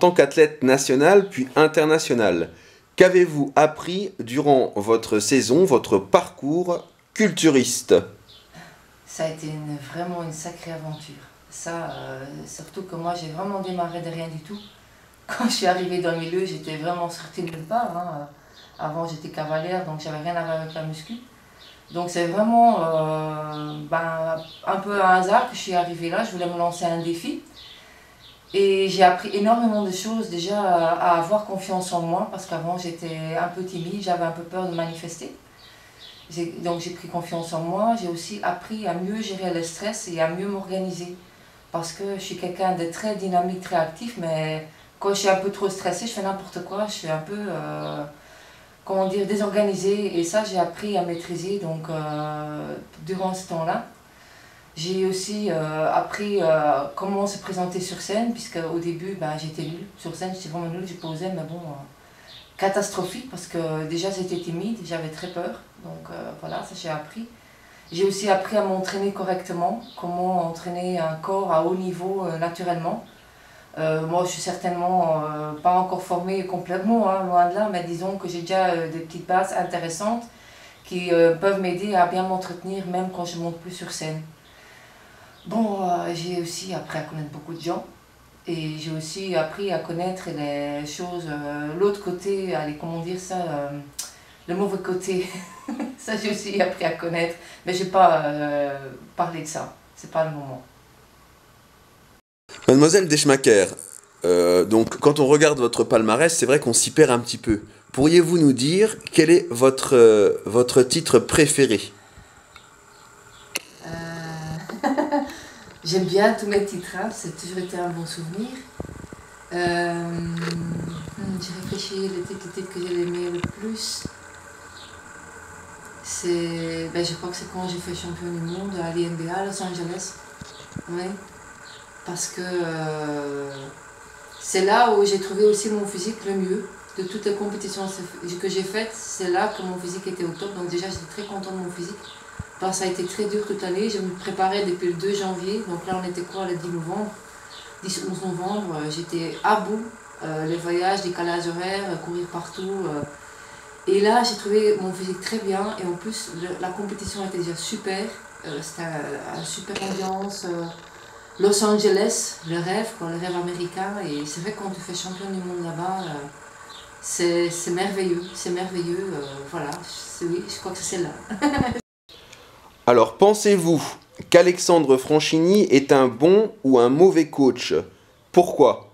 tant qu'athlète national puis international. Qu'avez-vous appris durant votre saison, votre parcours culturiste? Ça a été vraiment une sacrée aventure. Ça, surtout que moi, j'ai vraiment démarré de rien du tout. Quand je suis arrivée dans le milieu, j'étais vraiment sortie de nulle part, hein. Avant, j'étais cavalière, donc j'avais rien à voir avec la muscu. Donc c'est vraiment un peu un hasard que je suis arrivée là. Je voulais me lancer un défi. Et j'ai appris énormément de choses déjà à avoir confiance en moi, parce qu'avant j'étais un peu timide, j'avais un peu peur de manifester. Donc j'ai pris confiance en moi. J'ai aussi appris à mieux gérer le stress et à mieux m'organiser. Parce que je suis quelqu'un de très dynamique, très actif, mais quand je suis un peu trop stressée, je fais n'importe quoi, je suis un peu, comment dire, désorganisée. Et ça, j'ai appris à maîtriser donc, durant ce temps-là. J'ai aussi appris comment se présenter sur scène, puisque au début, j'étais nulle. Sur scène, j'étais vraiment nulle, je posais, mais bon, catastrophique, parce que déjà j'étais timide, j'avais très peur. Donc voilà, ça j'ai appris. J'ai aussi appris à m'entraîner correctement, comment entraîner un corps à haut niveau naturellement. Moi, je suis certainement pas encore formée complètement, hein, loin de là, mais disons que j'ai déjà des petites bases intéressantes qui peuvent m'aider à bien m'entretenir, même quand je ne monte plus sur scène. Bon, j'ai aussi appris à connaître beaucoup de gens et j'ai aussi appris à connaître les choses, l'autre côté, allez, comment dire ça, le mauvais côté. Ça, j'ai aussi appris à connaître, mais je n'ai pas parlé de ça, c'est pas le moment. Mademoiselle Deschmaker, donc quand on regarde votre palmarès, c'est vrai qu'on s'y perd un petit peu. Pourriez-vous nous dire quel est votre titre préféré? J'aime bien tous mes titres, hein. C'est toujours été un bon souvenir. J'ai réfléchi, le titre que j'ai aimé le plus, c'est, je crois que c'est quand j'ai fait champion du monde à l'INBA à Los Angeles. Oui. Parce que c'est là où j'ai trouvé aussi mon physique le mieux. De toutes les compétitions que j'ai faites, c'est là que mon physique était au top. Donc déjà, j'étais très contente de mon physique. Enfin, ça a été très dur toute l'année. Je me préparais depuis le 2 janvier. Donc là, on était quoi, le 10 novembre 10-11 novembre. J'étais à bout. Les voyages, décalage horaire, courir partout. Et là, j'ai trouvé mon physique très bien. Et en plus, la compétition était déjà super. C'était une super ambiance. Los Angeles, le rêve, quoi, le rêve américain. Et c'est vrai que quand tu fais champion du monde là-bas, c'est merveilleux. C'est merveilleux. Voilà, oui, je crois que c'est celle-là. Alors, pensez-vous qu'Alexandre Franchini est un bon ou un mauvais coach? Pourquoi?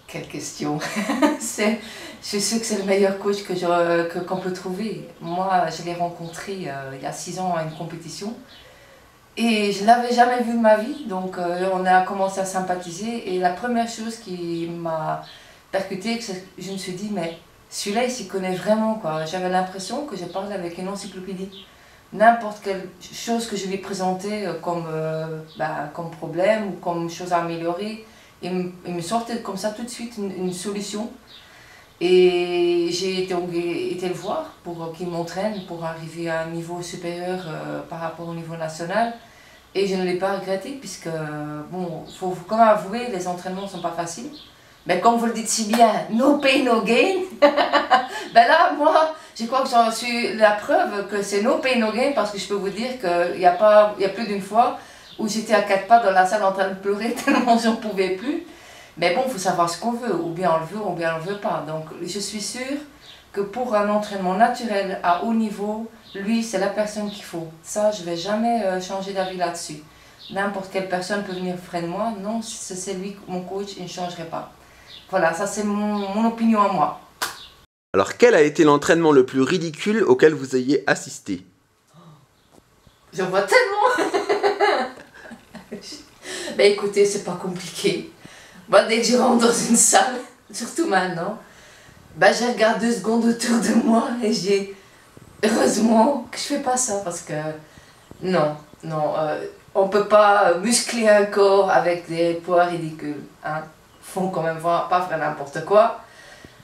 Quelle question. Je suis sûre que c'est le meilleur coach qu'on peut trouver. Moi, je l'ai rencontré il y a 6 ans à une compétition. Et je ne l'avais jamais vu de ma vie, donc on a commencé à sympathiser. Et la première chose qui m'a percutée, je me suis dit, mais celui-là, il s'y connaît vraiment, quoi. J'avais l'impression que je parlais avec une encyclopédie. N'importe quelle chose que je lui présentais comme problème ou comme chose à améliorer, il me sortait comme ça tout de suite une solution. Et j'ai été le voir pour qu'il m'entraîne pour arriver à un niveau supérieur par rapport au niveau national. Et je ne l'ai pas regretté puisque, bon, il faut quand même avouer, les entraînements ne sont pas faciles. Mais comme vous le dites si bien, no pain, no gain. Là, moi, je crois que j'en suis la preuve que c'est no pain, no gain parce que je peux vous dire qu'il y a plus d'une fois où j'étais à 4 pas dans la salle en train de pleurer tellement j'en pouvais plus. Mais bon, il faut savoir ce qu'on veut, ou bien on le veut, ou bien on ne le veut pas. Donc je suis sûre que pour un entraînement naturel à haut niveau, lui, c'est la personne qu'il faut. Ça, je ne vais jamais changer d'avis là-dessus. N'importe quelle personne peut venir près de moi. Non, c'est lui, mon coach, il ne changerait pas. Voilà, ça c'est mon opinion à moi. Alors, quel a été l'entraînement le plus ridicule auquel vous ayez assisté? J'en vois tellement. Écoutez, c'est pas compliqué. Moi, dès que je rentre dans une salle, surtout maintenant, je regarde 2 secondes autour de moi et j'ai heureusement que je fais pas ça parce que non, on peut pas muscler un corps avec des poids ridicules. Hein. Faut quand même pas faire n'importe quoi.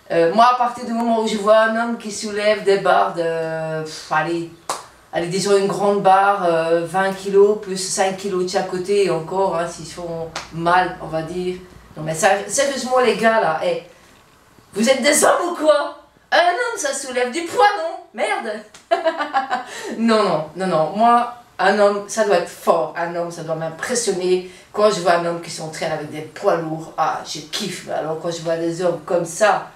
Moi, à partir du moment où je vois un homme qui soulève des barres de, allez, disons une grande barre, 20 kg plus 5 kg de chaque côté et encore, hein, s'ils font mal, on va dire. Non mais sérieusement les gars là, hey, vous êtes des hommes ou quoi? Un homme ça soulève du poids, non? Merde. Non, moi, un homme ça doit être fort, un homme ça doit m'impressionner. Quand je vois un homme qui s'entraîne avec des poids lourds, ah je kiffe. Alors quand je vois des hommes comme ça,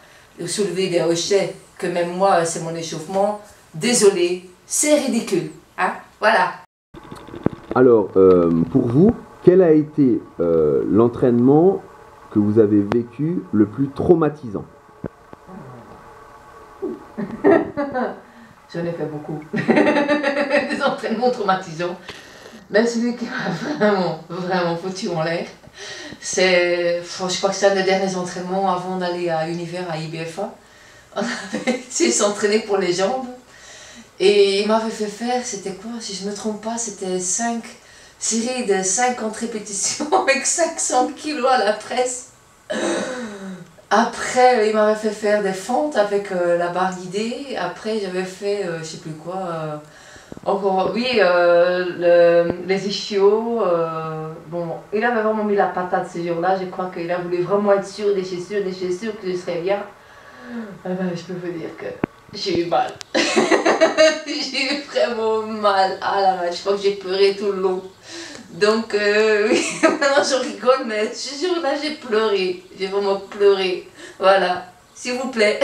soulever des rochers, que même moi c'est mon échauffement, désolé, c'est ridicule, hein? Voilà. Alors, pour vous, quel a été l'entraînement que vous avez vécu le plus traumatisant? J'en ai fait beaucoup. Des entraînements traumatisants. Mais celui qui m'a vraiment foutu en l'air, c'est, je crois que c'est un des derniers entraînements avant d'aller à Univers, à IBFA. On avait essayé de s'entraîner pour les jambes. Et il m'avait fait faire, c'était quoi? Si je ne me trompe pas, c'était 5 séries de 50 répétitions avec 500 kilos à la presse. Après, il m'avait fait faire des fentes avec la barre guidée. Après, j'avais fait, je sais plus quoi, encore, oui, les ischios. Bon, il avait vraiment mis la patate ce jour-là. Je crois qu'il a voulu vraiment être sûr des chaussures, que je serais bien. Eh ben, je peux vous dire que j'ai eu mal. J'ai eu vraiment mal. Ah la vache, je crois que j'ai pleuré tout le long. Donc, oui, maintenant je rigole, mais ce jour-là, j'ai pleuré. J'ai vraiment pleuré. Voilà, s'il vous plaît.